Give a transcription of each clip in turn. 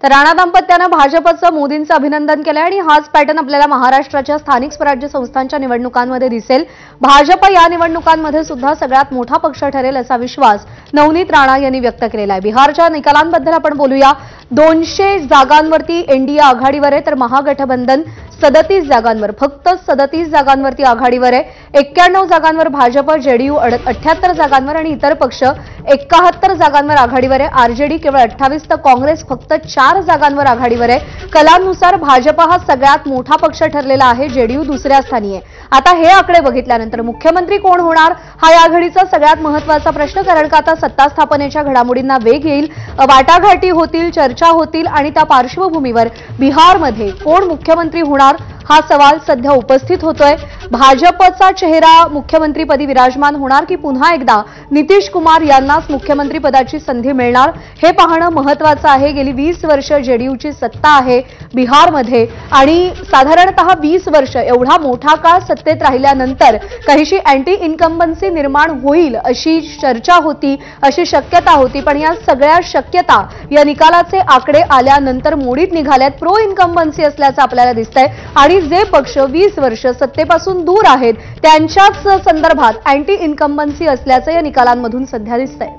तर राणा दाम्पत्यानं भाजपचं मोदींचं अभिनंदन केलं आणि हाच पॅटर्न आपल्याला महाराष्ट्राच्या स्थानिक स्वराज्य संस्थांच्या निवडणुकांमध्ये दिसेल। भाजप या निवडणुकांमध्ये सुद्धा सगळ्यात मोठा पक्ष ठरेल असा विश्वास नवनीत राणा यांनी व्यक्त केलेला आहे। बिहारच्या निकालांबद्दल आपण बोलूया। 200 जागांवरती एनडीए आघाडीवर आहे, तर महागठबंधन 37 जागांवर, फक्त 37 जागांवरती आघाडीवर आहे। 91 जागांवर भाजप, जेडीयू 78 जागांवर आणि इतर पक्ष 71 जागांवर आघाडीवर आहे। आरजेडी केवळ 28 तर काँग्रेस फक्त 4 जागांवर आघाडीवर आहे। कलांनुसार भाजप हा सगळ्यात मोठा पक्ष ठरलेला आहे, जेडीयू दुसऱ्या स्थानी आहे। आता हे आकडे बघितल्यानंतर मुख्यमंत्री कोण होणार हा या घडीचा सगळ्यात महत्त्वाचा प्रश्न, कारण का आता सत्ता स्थापनेच्या घडामोडींना वेग येईल, वाटाघाटी होतील, चर्चा होतील आणि त्या पार्श्वभूमीवर बिहारमध्ये कोण मुख्यमंत्री होणार हा सवाल सध्या उपस्थित होतोय। भाजपचा चेहरा मुख्यमंत्रीपदी विराजमान होणार की पुन्हा एकदा नितीश कुमार यांनाच मुख्यमंत्री पदाची संधी मिळणार हे पाहणं महत्त्वाचं आहे। गेली 20 वर्ष जेडीयूची सत्ता आहे बिहारमध्ये आणि साधारणतः 20 वर्ष एवढा मोठा काळ सत्तेत राहिल्यानंतर काहीशी अँटी इन्कम्बन्सी निर्माण होईल अशी चर्चा होती, अशी शक्यता होती, पण या सगळ्या शक्यता या निकालाचे आकडे आल्यानंतर मोडीत निघाल्यात। प्रो इन्कम्बन्सी असल्याचं आपल्याला दिसतंय आणि जे पक्ष 20 वर्ष सत्तेपासून दूर आहेत त्यांच्याच संदर्भात अँटी इन्कम्बन्सी असल्याचं या निकालांमधून सध्या दिसतंय।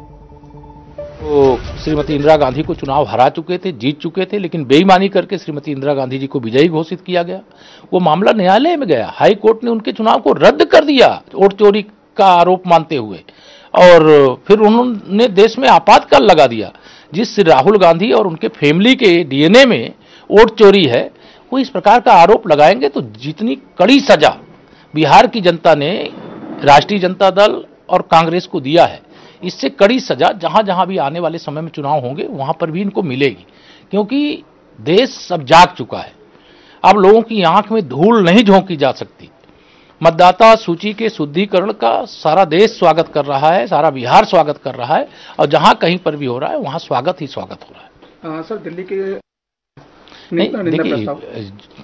तो श्रीमती इंदिरा गांधी को चुनाव हरा चुके थे, जीत चुके थे, लेकिन बेईमानी करके श्रीमती इंदिरा गांधी जी को विजयी घोषित किया गया। वो मामला न्यायालय में गया, हाई कोर्ट ने उनके चुनाव को रद्द कर दिया वोट चोरी का आरोप मानते हुए, और फिर उन्होंने देश में आपातकाल लगा दिया। जिस राहुल गांधी और उनके फैमिली के डीएनए में वोट चोरी है, वो इस प्रकार का आरोप लगाएंगे तो जितनी कड़ी सजा बिहार की जनता ने राष्ट्रीय जनता दल और कांग्रेस को दिया है, इससे कड़ी सजा जहां जहां भी आने वाले समय में चुनाव होंगे वहां पर भी इनको मिलेगी, क्योंकि देश अब जाग चुका है। अब लोगों की आंख में धूल नहीं झोंकी जा सकती। मतदाता सूची के शुद्धिकरण का सारा देश स्वागत कर रहा है, सारा बिहार स्वागत कर रहा है, और जहां कहीं पर भी हो रहा है वहां स्वागत ही स्वागत हो रहा है। सर, दिल्ली के नहीं, देखिए,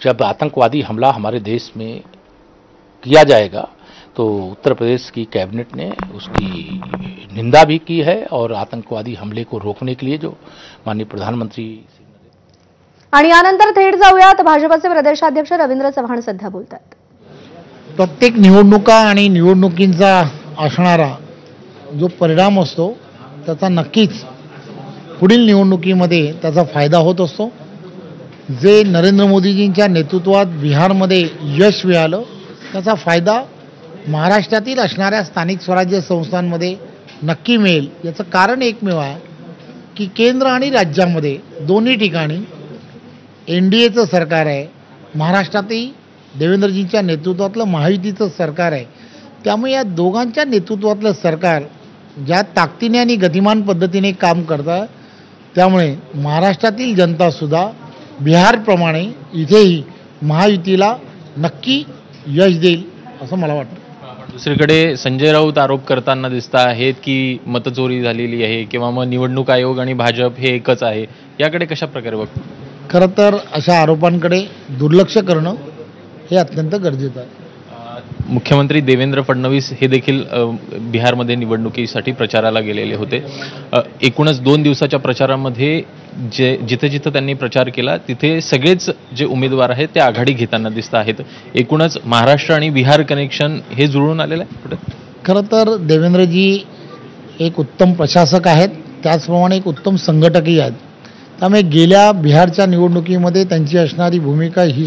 जब आतंकवादी हमला हमारे देश में किया जाएगा तो उत्तर प्रदेश की कैबिनेट ने उसकी निंदा भी की है, और आतंकवादी हमले को रोकने के लिए जो माननीय प्रधानमंत्री आणि यानंतर थेट जाऊयात भाजपचे प्रदेशाध्यक्ष रवींद्र चव्हाण सध्या बोलतात। प्रत्येक निवडणुका आणि निवडणुकींचा असणारा जो परिणाम असतो त्याचा नक्कीच पुढील निवडणुकीमध्ये त्याचा फायदा होत असतो। जे नरेंद्र मोदीजींच्या नेतृत्वात बिहारमध्ये यश मिळालं त्याचा फायदा महाराष्ट्रातील असणाऱ्या स्थानिक स्वराज्य संस्थांमध्ये नक्की मिळेल। याचं कारण एकमेव आहे की केंद्र आणि राज्यामध्ये दोन्ही ठिकाणी एनडीएचं सरकार आहे, महाराष्ट्रातही देवेंद्रजींच्या नेतृत्वातलं महायुतीचं सरकार आहे। त्यामुळे या दोघांच्या नेतृत्वातलं सरकार ज्या ताकदीने आणि गतिमान पद्धतीने काम करतं, त्यामुळे महाराष्ट्रातील जनतासुद्धा बिहारप्रमाणे इथेही महायुतीला नक्की यश देईल असं मला वाटतं। दुसरीकडे संजय राऊत आरोप करताना दिसत आहेत की मतचोरी झालेली आहे किंवा मग निवडणूक आयोग आणि भाजप हे एकच आहे, याकडे कशा प्रकारे बघतो? खरं तर अशा आरोपांकडे दुर्लक्ष करणं हे अत्यंत गरजेचं आहे। मुख्यमंत्री देवेंद्र फडणवीस हे देखील बिहारमध्ये निवडणुकीसाठी प्रचाराला गेलेले होते। एकूणच 2 दिवसाच्या प्रचारामध्ये जिथे जिथे त्यांनी प्रचार केला तिथे सगळेच जे उमेदवार आहेत ते आघाडी घेताना दिसत आहेत। एकूणच महाराष्ट्र आणि बिहार कनेक्शन हे जुळून आलेलं आहे पुढे। खरं तर देवेंद्रजी एक उत्तम प्रशासक आहेत, त्याचप्रमाणे एक उत्तम संघटकही आहेत। त्यामुळे गेल्या बिहारच्या निवडणुकीमध्ये त्यांची असणारी भूमिका ही